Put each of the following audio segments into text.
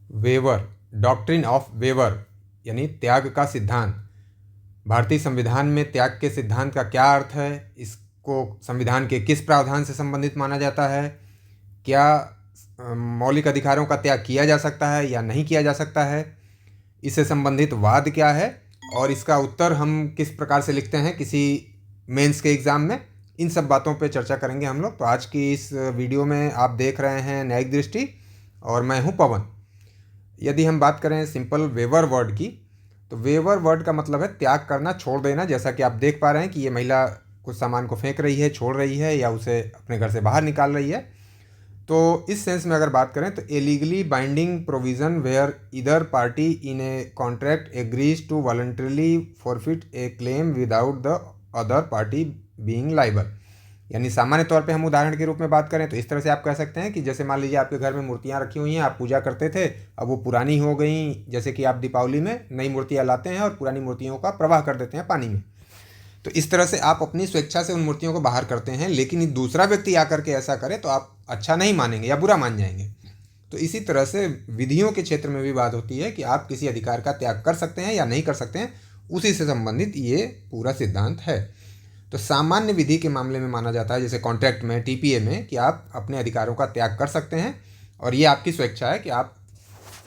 Waiver, doctrine of waiver यानी त्याग का सिद्धांत। भारतीय संविधान में त्याग के सिद्धांत का क्या अर्थ है, इसको संविधान के किस प्रावधान से संबंधित माना जाता है, क्या मौलिक अधिकारों का त्याग किया जा सकता है या नहीं किया जा सकता है, इससे संबंधित वाद क्या है और इसका उत्तर हम किस प्रकार से लिखते हैं किसी मेंस के एग्ज़ाम में, इन सब बातों पे चर्चा करेंगे हम लोग। तो आज की इस वीडियो में आप देख रहे हैं न्यायिक दृष्टि और मैं हूं पवन। यदि हम बात करें सिंपल वेवर वर्ड की, तो वेवर वर्ड का मतलब है त्याग करना, छोड़ देना। जैसा कि आप देख पा रहे हैं कि ये महिला कुछ सामान को फेंक रही है, छोड़ रही है या उसे अपने घर से बाहर निकाल रही है। तो इस सेंस में अगर बात करें तो a legally binding provision where either party in a contract agrees to voluntarily forfeit a claim without the other party being liable. यानी सामान्य तौर पे हम उदाहरण के रूप में बात करें तो इस तरह से आप कह सकते हैं कि जैसे मान लीजिए आपके घर में मूर्तियाँ रखी हुई हैं, आप पूजा करते थे, अब वो पुरानी हो गई। जैसे कि आप दीपावली में नई मूर्तियाँ लाते हैं और पुरानी मूर्तियों का प्रवाह कर देते हैं पानी में। तो इस तरह से आप अपनी स्वेच्छा से उन मूर्तियों को बाहर करते हैं, लेकिन दूसरा व्यक्ति आकर के ऐसा करे तो आप अच्छा नहीं मानेंगे या बुरा मान जाएंगे। तो इसी तरह से विधियों के क्षेत्र में भी बात होती है कि आप किसी अधिकार का त्याग कर सकते हैं या नहीं कर सकते हैं, उसी से संबंधित ये पूरा सिद्धांत है। तो सामान्य विधि के मामले में माना जाता है, जैसे कॉन्ट्रैक्ट में, टीपीए में, कि आप अपने अधिकारों का त्याग कर सकते हैं और ये आपकी स्वेच्छा है कि आप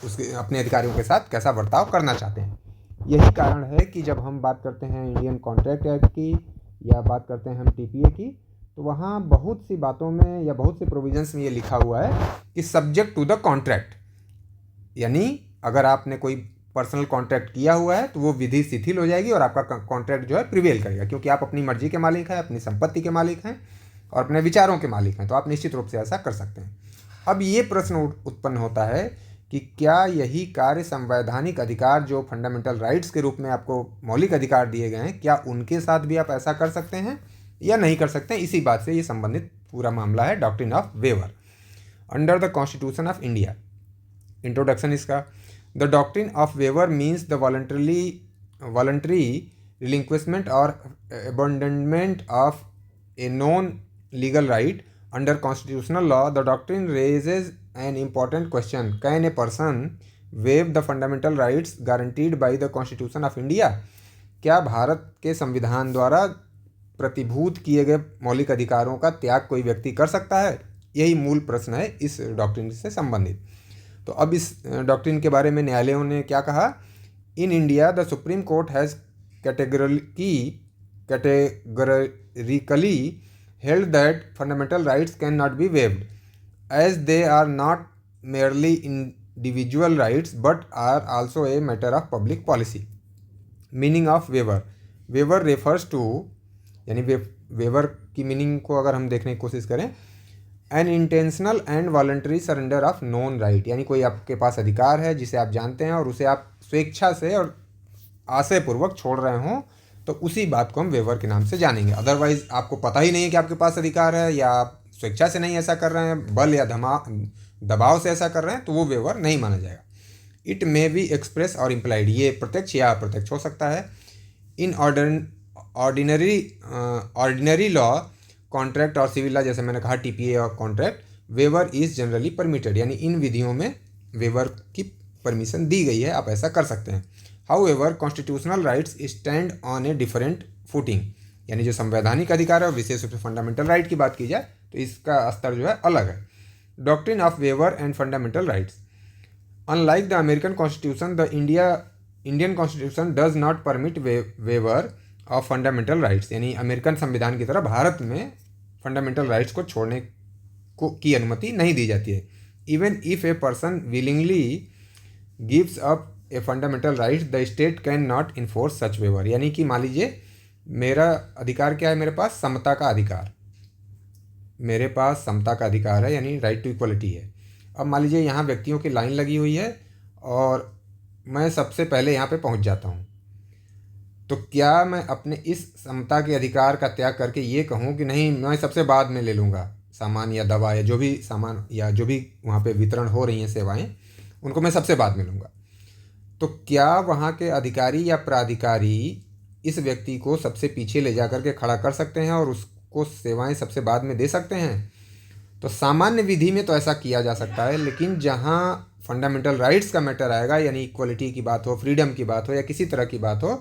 उसके अपने अधिकारियों के साथ कैसा बर्ताव करना चाहते हैं। यही कारण है कि जब हम बात करते हैं इंडियन कॉन्ट्रैक्ट एक्ट की या बात करते हैं हम टीपीए की, तो वहाँ बहुत सी बातों में या बहुत से प्रोविजंस में ये लिखा हुआ है कि सब्जेक्ट टू द कॉन्ट्रैक्ट। यानी अगर आपने कोई पर्सनल कॉन्ट्रैक्ट किया हुआ है तो वो विधि शिथिल हो जाएगी और आपका कॉन्ट्रैक्ट जो है प्रिवेल करेगा, क्योंकि आप अपनी मर्जी के मालिक हैं, अपनी संपत्ति के मालिक हैं और अपने विचारों के मालिक हैं। तो आप निश्चित रूप से ऐसा कर सकते हैं। अब ये प्रश्न उत्पन्न होता है कि क्या यही कार्य संवैधानिक अधिकार जो फंडामेंटल राइट्स के रूप में आपको मौलिक अधिकार दिए गए हैं, क्या उनके साथ भी आप ऐसा कर सकते हैं या नहीं कर सकते हैं। इसी बात से ये संबंधित पूरा मामला है doctrine of waiver under the constitution of India. Introduction इसका, the doctrine of waiver means the voluntary relinquishment और abandonment of a non legal right under constitutional law. The doctrine raises an important question: can a person waive the fundamental rights guaranteed by the Constitution of India? क्या भारत के संविधान द्वारा प्रतिभूत किए गए मौलिक अधिकारों का त्याग कोई व्यक्ति कर सकता है? यही मूल प्रश्न है इस डॉक्ट्रिन से संबंधित। तो अब इस डॉक्ट्रिन के बारे में न्यायालयों ने क्या कहा? In India the supreme court has categorically held that fundamental rights cannot be waived, as they are not merely individual rights but are also a matter of public policy. Meaning of waiver. Waiver refers to, यानी waiver की meaning को अगर हम देखने की कोशिश करें, an intentional and voluntary surrender of known right, यानी कोई आपके पास अधिकार है जिसे आप जानते हैं और उसे आप स्वेच्छा से और आशयपूर्वक छोड़ रहे हों, तो उसी बात को हम वेवर के नाम से जानेंगे। अदरवाइज आपको पता ही नहीं है कि आपके पास अधिकार है या आप स्वेच्छा से नहीं ऐसा कर रहे हैं, बल या दबाव से ऐसा कर रहे हैं, तो वो वेवर नहीं माना जाएगा। इट मे बी एक्सप्रेस और इम्प्लाइड, ये प्रत्यक्ष या अप्रत्यक्ष हो सकता है। इन ऑर्डिनरी लॉ, कॉन्ट्रैक्ट और सिविल लॉ, जैसे मैंने कहा टीपीए और contract, waiver is generally permitted, यानी इन विधियों में वेवर की परमिशन दी गई है, आप ऐसा कर सकते हैं। However constitutional rights stand on a different footing, यानी जो संवैधानिक अधिकार है और विशेष रूप से फंडामेंटल राइट की बात की जाए तो इसका स्तर जो है अलग है। Doctrine of waiver and fundamental rights, unlike the American constitution, the Indian constitution does not permit waiver of fundamental rights, यानी अमेरिकन संविधान की तरह भारत में फंडामेंटल राइट्स को छोड़ने की अनुमति नहीं दी जाती है। Even if a person willingly gives up a fundamental right, the state can not enforce such waiver, यानी कि मान लीजिए मेरा अधिकार क्या है, मेरे पास समता का अधिकार, मेरे पास समता का अधिकार है, यानी राइट टू इक्वलिटी है। अब मान लीजिए यहाँ व्यक्तियों की लाइन लगी हुई है और मैं सबसे पहले यहाँ पे पहुँच जाता हूँ, तो क्या मैं अपने इस समता के अधिकार का त्याग करके ये कहूँ कि नहीं, मैं सबसे बाद में ले लूँगा सामान या दवा या जो भी सामान या जो भी वहाँ पे वितरण हो रही हैं सेवाएं, उनको मैं सबसे बाद में लूँगा? तो क्या वहाँ के अधिकारी या प्राधिकारी इस व्यक्ति को सबसे पीछे ले जाकर के खड़ा कर सकते हैं और उसको सेवाएं सबसे बाद में दे सकते हैं? तो सामान्य विधि में तो ऐसा किया जा सकता है, लेकिन जहाँ फंडामेंटल राइट्स का मैटर आएगा, यानी इक्वलिटी की बात हो, फ्रीडम की बात हो या किसी तरह की बात हो,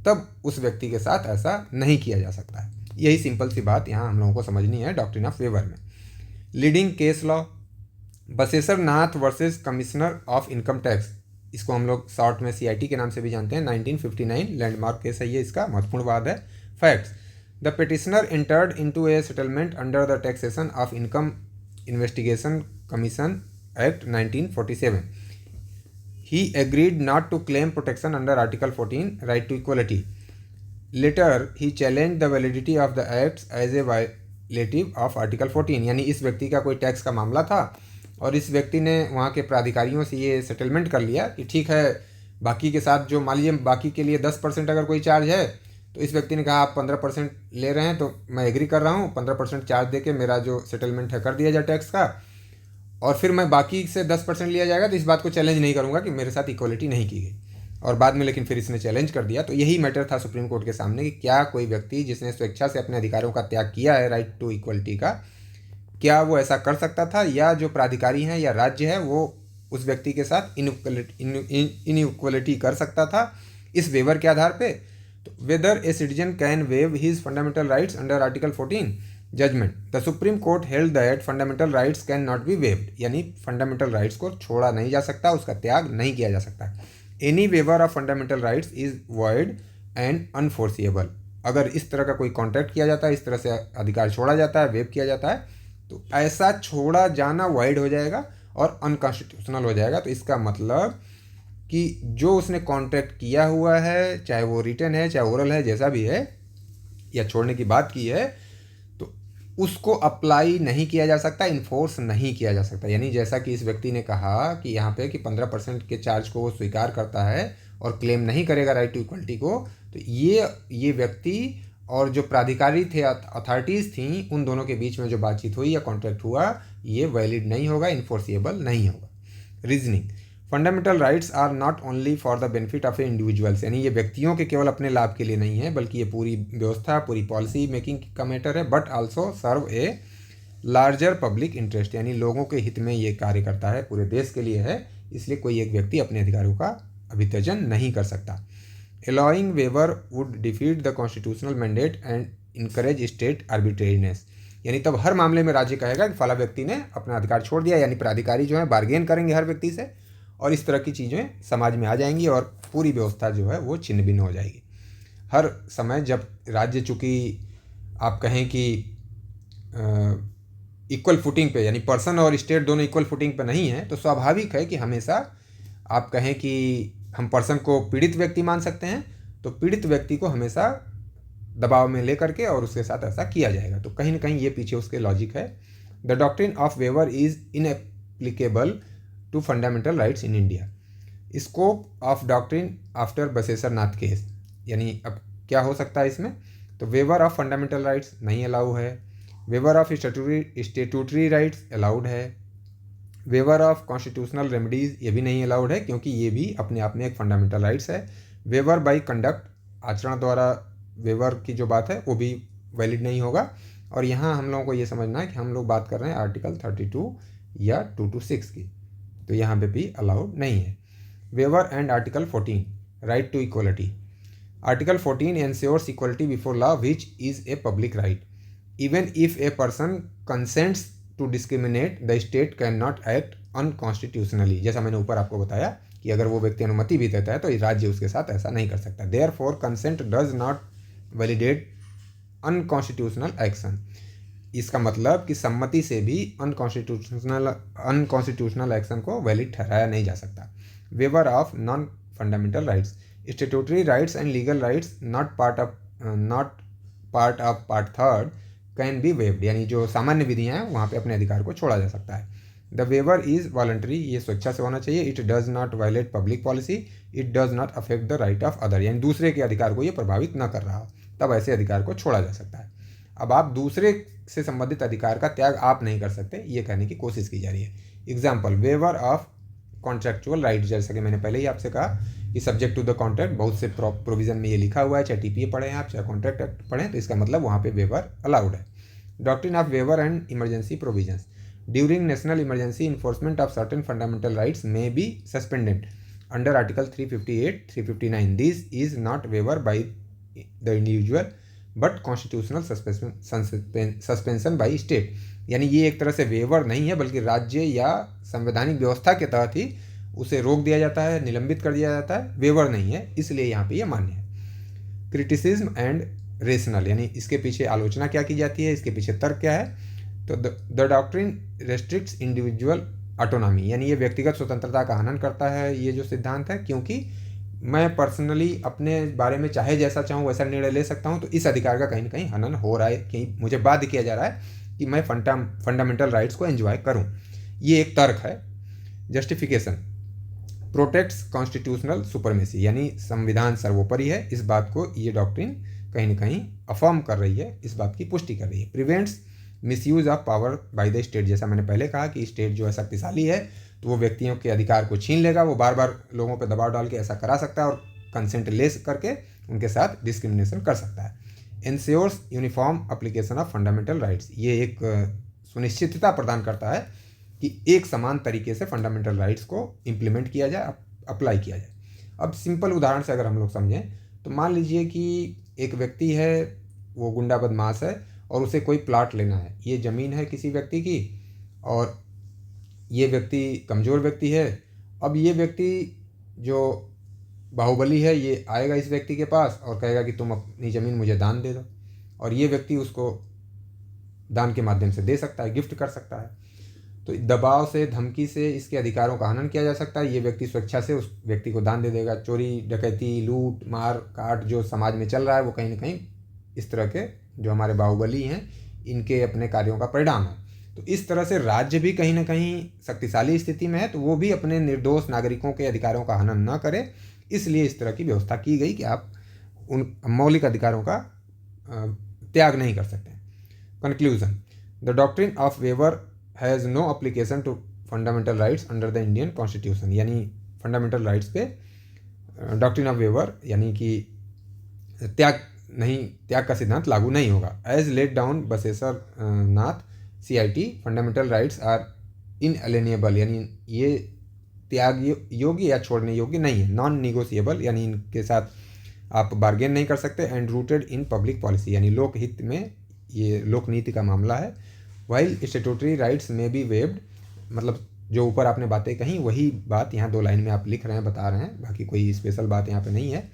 तब उस व्यक्ति के साथ ऐसा नहीं किया जा सकता है। यही सिंपल सी बात यहाँ हम लोगों को समझनी है डॉक्ट्रिन ऑफ वेवर में। Leading case law, Basheshar Nath versus commissioner of income tax, इसको हम लोग शॉर्ट में CIT के नाम से भी जानते हैं। 1959 लैंडमार्क केस है ये, इसका महत्वपूर्ण वाद है। Facts, the petitioner entered into A settlement under the taxation of income investigation commission act 1947. He agreed not to claim protection under Article 14, right to equality. Later, he challenged the validity of the acts as a violative of Article 14. यानी इस व्यक्ति का कोई tax का मामला था और इस व्यक्ति ने वहाँ के प्राधिकारियों से ये सेटलमेंट कर लिया कि ठीक है, बाकी के साथ जो मान लीजिए बाकी के लिए 10% अगर कोई चार्ज है, तो इस व्यक्ति ने कहा आप 15% ले रहे हैं तो मैं एग्री कर रहा हूँ, 15% चार्ज दे के मेरा जो सेटलमेंट है कर दिया जाए टैक्स का, और फिर मैं बाकी से 10% लिया जाएगा, तो इस बात को चैलेंज नहीं करूँगा कि मेरे साथ इक्वलिटी नहीं की गई। और बाद में लेकिन फिर इसने चैलेंज कर दिया। तो यही मैटर था सुप्रीम कोर्ट के सामने कि क्या कोई व्यक्ति जिसने स्वेच्छा से अपने अधिकारों का त्याग किया है राइट टू इक्वलिटी का, क्या वो ऐसा कर सकता था, या जो प्राधिकारी हैं या राज्य है वो उस व्यक्ति के साथ इनइक्वलिटी कर सकता था इस वेवर के आधार पे। तो whether a citizen can waive his fundamental rights under article 14 judgment, the supreme court held that fundamental rights can not be waived, यानी फंडामेंटल राइट्स को छोड़ा नहीं जा सकता, उसका त्याग नहीं किया जा सकता। Any waiver of fundamental rights is void and unenforceable, अगर इस तरह का कोई कॉन्ट्रैक्ट किया जाता है, इस तरह से अधिकार छोड़ा जाता है, वेव किया जाता है, तो ऐसा छोड़ा जाना वाइड हो जाएगा और अनकॉन्स्टिट्यूशनल हो जाएगा। तो इसका मतलब कि जो उसने कॉन्ट्रैक्ट किया हुआ है, चाहे वो रिटन है चाहे ओरल है, जैसा भी है, या छोड़ने की बात की है, तो उसको अप्लाई नहीं किया जा सकता, इन्फोर्स नहीं किया जा सकता। यानी जैसा कि इस व्यक्ति ने कहा कि यहाँ पे कि 15% के चार्ज को वो स्वीकार करता है और क्लेम नहीं करेगा राइट टू इक्वलिटी को, तो ये व्यक्ति और जो प्राधिकारी थे, अथॉरिटीज़ थी, उन दोनों के बीच में जो बातचीत हुई या कॉन्ट्रैक्ट हुआ, ये वैलिड नहीं होगा, इन्फोर्सिएबल नहीं होगा। Reasoning, fundamental rights are not only for the benefit of a individuals, यानी ये व्यक्तियों के केवल अपने लाभ के लिए नहीं है, बल्कि ये पूरी व्यवस्था, पूरी पॉलिसी मेकिंग का मैटर है, but also serve a larger public interest, यानी लोगों के हित में ये कार्य करता है, पूरे देश के लिए है, इसलिए कोई एक व्यक्ति अपने अधिकारों का अभित्यजन नहीं कर सकता। Allowing waiver would defeat the constitutional mandate and encourage state arbitrariness, यानी तब हर मामले में राज्य कहेगा कि फला व्यक्ति ने अपना अधिकार छोड़ दिया, यानी प्राधिकारी जो है बार्गेन करेंगे हर व्यक्ति से, और इस तरह की चीज़ें समाज में आ जाएंगी और पूरी व्यवस्था जो है वो छिन्न भिन्न हो जाएगी। हर समय जब राज्य, चूँकि आप कहें कि इक्वल फुटिंग पे, यानी पर्सन और स्टेट दोनों इक्वल फुटिंग पे नहीं है, तो स्वाभाविक है कि हमेशा आप कहें कि हम पर्सन को पीड़ित व्यक्ति मान सकते हैं, तो पीड़ित व्यक्ति को हमेशा दबाव में लेकर के और उसके साथ ऐसा किया जाएगा। तो कहीं ना कहीं ये पीछे उसके लॉजिक है। The doctrine of waiver is inapplicable to fundamental rights in India. Scope of doctrine after Basheshar Nath case, यानी अब क्या हो सकता है इसमें, तो वेवर ऑफ फंडामेंटल राइट्स नहीं अलाउ है, waiver of statutory rights allowed है, वेवर ऑफ कॉन्स्टिट्यूशनल रेमेडीज़ ये भी नहीं अलाउड है, क्योंकि ये भी अपने आप में एक फंडामेंटल राइट्स है। वेवर बाय कंडक्ट, आचरण द्वारा वेवर की जो बात है वो भी वैलिड नहीं होगा। और यहाँ हम लोगों को ये समझना है कि हम लोग बात कर रहे हैं आर्टिकल 32 या 226 की, तो यहाँ पे भी अलाउड नहीं है। Waiver and article 14 right to equality, article 14 ensures equality before law which is a public right, even if a person consents to discriminate the state can not act unconstitutionally, जैसा मैंने ऊपर आपको बताया कि अगर वो व्यक्ति अनुमति भी देता है तो राज्य उसके साथ ऐसा नहीं कर सकता। Therefore consent does not validate unconstitutional action, इसका मतलब कि सम्मति से भी अनकॉन्स्टिट्यूशनल एक्शन को वैलिड ठहराया नहीं जा सकता। Waiver of non fundamental rights, statutory rights and legal rights not part of part 3 can be waived, यानी जो सामान्य विधियाँ हैं वहाँ पे अपने अधिकार को छोड़ा जा सकता है। द वेवर इज़ वॉलंटरी, ये स्वेच्छा से होना चाहिए। It does not violate public policy, it does not affect the right of other, यानी दूसरे के अधिकार को ये प्रभावित न कर रहा हो, तब ऐसे अधिकार को छोड़ा जा सकता है। अब आप दूसरे से संबंधित अधिकार का त्याग आप नहीं कर सकते, ये कहने की कोशिश की जा रही है। Example, waiver of contractual right, जैसा कि मैंने पहले ही आपसे कहा कि सब्जेक्ट टू द कॉन्ट्रैक्ट, बहुत से प्रोविजन में ये लिखा हुआ है, चाहे TPA पढ़ें आप, चाहे कॉन्ट्रैक्ट एक्ट पढ़ें, तो इसका मतलब वहाँ पे वेवर अलाउड है। Doctrine of waiver and emergency provisions, during national emergency enforcement of certain fundamental rights may be suspended under article 358, 359. This is not waiver by the individual but constitutional suspension by state. यानी ये एक तरह से waiver नहीं है बल्कि राज्य या संवैधानिक व्यवस्था के तहत ही उसे रोक दिया जाता है, निलंबित कर दिया जाता है, वेवर नहीं है, इसलिए यहाँ पे ये मान्य है। क्रिटिसिज्म एंड रेशनल, यानी इसके पीछे आलोचना क्या की जाती है, इसके पीछे तर्क क्या है। तो the doctrine restricts individual autonomy, यानी ये व्यक्तिगत स्वतंत्रता का हनन करता है ये जो सिद्धांत है, क्योंकि मैं पर्सनली अपने बारे में चाहे जैसा चाहूँ वैसा निर्णय ले सकता हूँ, तो इस अधिकार का कहीं ना कहीं हनन हो रहा है कि मुझे बाध्य किया जा रहा है कि मैं फंडामेंटल राइट्स को एंजॉय करूँ। ये एक तर्क है। जस्टिफिकेशन, प्रोटेक्ट्स कॉन्स्टिट्यूशनल सुपरमेसी, यानी संविधान सर्वोपरि है, इस बात को ये डॉक्ट्रिन कहीं ना कहीं अफर्म कर रही है, इस बात की पुष्टि कर रही है। Prevents misuse of power by the state, जैसा मैंने पहले कहा कि स्टेट जो है शक्तिशाली है तो वो व्यक्तियों के अधिकार को छीन लेगा, वो बार बार लोगों पर दबाव डाल के ऐसा करा सकता है और कंसेंट ले करके उनके साथ डिस्क्रिमिनेशन कर सकता है। Ensures uniform application of fundamental rights, ये एक सुनिश्चितता प्रदान करता है कि एक समान तरीके से फंडामेंटल राइट्स को इम्प्लीमेंट किया जाए, अप्लाई किया जाए। अब सिंपल उदाहरण से अगर हम लोग समझें तो मान लीजिए कि एक व्यक्ति है, वो गुंडा बदमाश है और उसे कोई प्लाट लेना है, ये ज़मीन है किसी व्यक्ति की और ये व्यक्ति कमज़ोर व्यक्ति है। अब ये व्यक्ति जो बाहुबली है ये आएगा इस व्यक्ति के पास और कहेगा कि तुम अपनी ज़मीन मुझे दान दे दो, और ये व्यक्ति उसको दान के माध्यम से दे सकता है, गिफ्ट कर सकता है। तो दबाव से, धमकी से इसके अधिकारों का हनन किया जा सकता है। ये व्यक्ति स्वेच्छा से उस व्यक्ति को दान दे देगा। चोरी, डकैती, लूट, मार काट जो समाज में चल रहा है वो कहीं ना कहीं इस तरह के जो हमारे बाहुबली हैं इनके अपने कार्यों का परिणाम है। तो इस तरह से राज्य भी कहीं ना कहीं शक्तिशाली स्थिति में है, तो वो भी अपने निर्दोष नागरिकों के अधिकारों का हनन न करे, इसलिए इस तरह की व्यवस्था की गई कि आप उन मौलिक अधिकारों का त्याग नहीं कर सकते। Conclusion, the doctrine of waiver has no application to fundamental rights under the Indian constitution, यानी फंडामेंटल राइट्स पे डॉक्ट्रिन ऑफ वेवर यानी कि त्याग का सिद्धांत लागू नहीं होगा। As laid down Basheshar Nath CIT, fundamental rights are inalienable, यानी ये त्याग योग्य या छोड़ने योग्य नहीं है। नॉन निगोशिएबल, यानी इनके साथ आप बार्गेन नहीं कर सकते। And rooted in public policy, यानी लोकहित में, ये लोक नीति का मामला है। वाइल स्टेटूटरी राइट्स में बी वेव्ड, मतलब जो ऊपर आपने बातें कहीं वही बात यहाँ 2 लाइन में आप लिख रहे हैं, बता रहे हैं, बाकी कोई स्पेशल बात यहाँ पे नहीं है।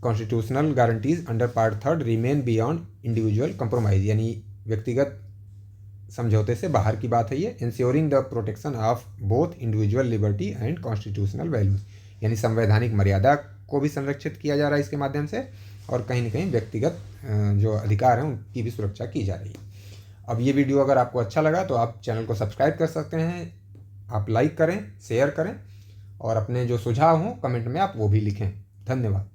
Constitutional guarantees under part 3 remain beyond individual compromise, यानी व्यक्तिगत समझौते से बाहर की बात है ये। Ensuring the protection of both individual liberty and constitutional values, यानी संवैधानिक मर्यादा को भी संरक्षित किया जा रहा है इसके माध्यम से, और कहीं ना कहीं व्यक्तिगत जो अधिकार हैं उनकी भी सुरक्षा की जा रही है। अब ये वीडियो अगर आपको अच्छा लगा तो आप चैनल को सब्सक्राइब कर सकते हैं, आप लाइक करें, शेयर करें, और अपने जो सुझाव हों कमेंट में आप वो भी लिखें। धन्यवाद।